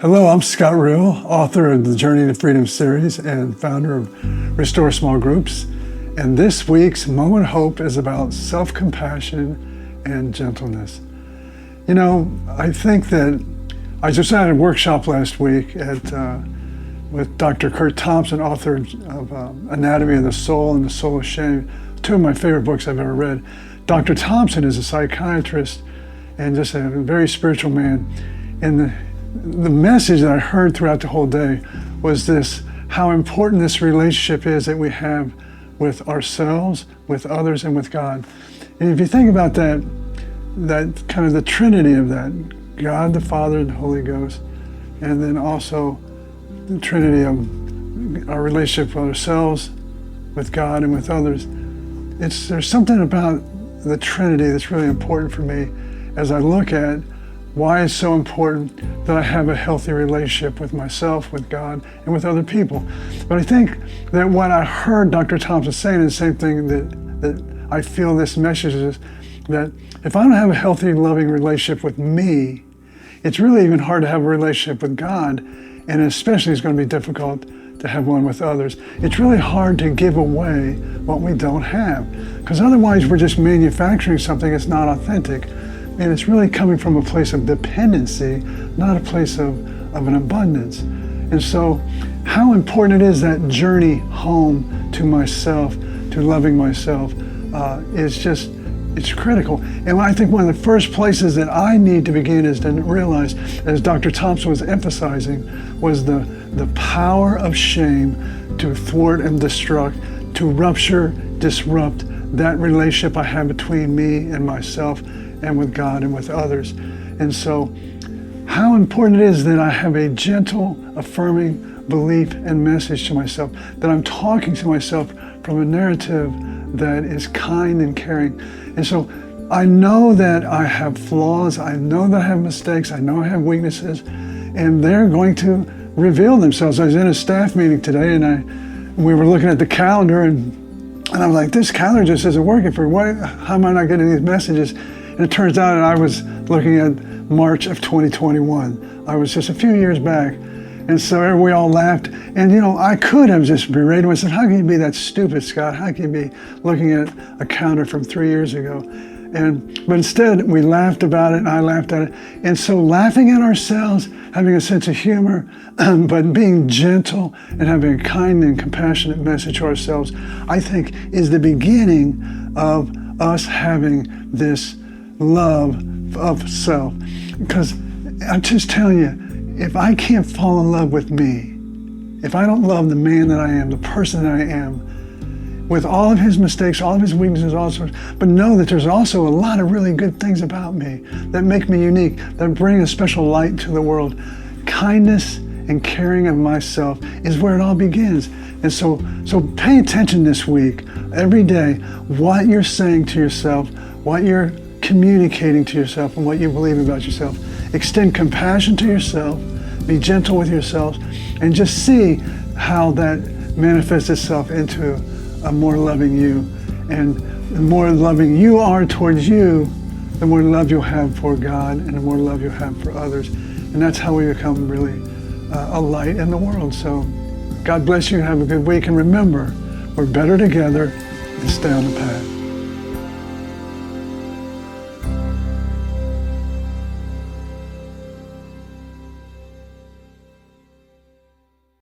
Hello, I'm Scott Rill, author of the Journey to Freedom series and founder of Restore Small Groups. And this week's Moment of Hope is about self-compassion and gentleness. You know, I think that I just had a workshop last week with Dr. Kurt Thompson, author of Anatomy of the Soul and the Soul of Shame, two of my favorite books I've ever read. Dr. Thompson is a psychiatrist and just a very spiritual man. And the message that I heard throughout the whole day was this: how important this relationship is that we have with ourselves, with others, and with God. And if you think about that kind of the Trinity of that, God the Father and the Holy Ghost, and then also the Trinity of our relationship with ourselves, with God, and with others. There's something about the Trinity that's really important for me as I look at why it's so important that I have a healthy relationship with myself, with God, and with other people. But I think that what I heard Dr. Thompson saying is the same thing that I feel this message is, that if I don't have a healthy, loving relationship with me, it's really even hard to have a relationship with God, and especially it's going to be difficult to have one with others. It's really hard to give away what we don't have, because otherwise we're just manufacturing something that's not authentic. And it's really coming from a place of dependency, not a place of an abundance. And so how important it is, that journey home to myself, to loving myself, it's critical. And I think one of the first places that I need to begin is to realize, as Dr. Thompson was emphasizing, was the power of shame to thwart and destruct, to rupture, disrupt that relationship I have between me and myself, and with God and with others. And so how important it is that I have a gentle, affirming belief and message to myself, that I'm talking to myself from a narrative that is kind and caring. And so I know that I have flaws, I know that I have mistakes, I know I have weaknesses, and they're going to reveal themselves. I was in a staff meeting today, and we were looking at the calendar, and I was like, this calendar just isn't working for me. How am I not getting these messages? And it turns out that I was looking at March of 2021. I was just a few years back. And so we all laughed. And you know, I could have just berated myself. How can you be that stupid, Scott? How can you be looking at a calendar from 3 years ago? But instead, we laughed about it, and I laughed at it. And so laughing at ourselves, having a sense of humor, but being gentle and having a kind and compassionate message to ourselves, I think is the beginning of us having this love of self. Because I'm just telling you, if I can't fall in love with me, if I don't love the man that I am, the person that I am, with all of his mistakes, all of his weaknesses, all sorts, but know that there's also a lot of really good things about me that make me unique, that bring a special light to the world. Kindness and caring of myself is where it all begins. And so pay attention this week, every day, what you're saying to yourself, what you're communicating to yourself, and what you believe about yourself. Extend compassion to yourself, be gentle with yourself, and just see how that manifests itself into a more loving you. And the more loving you are towards you, the more love you'll have for God, and the more love you'll have for others. And that's how we become really a light in the world. So God bless you, and have a good week. And remember, we're better together, and stay on the path.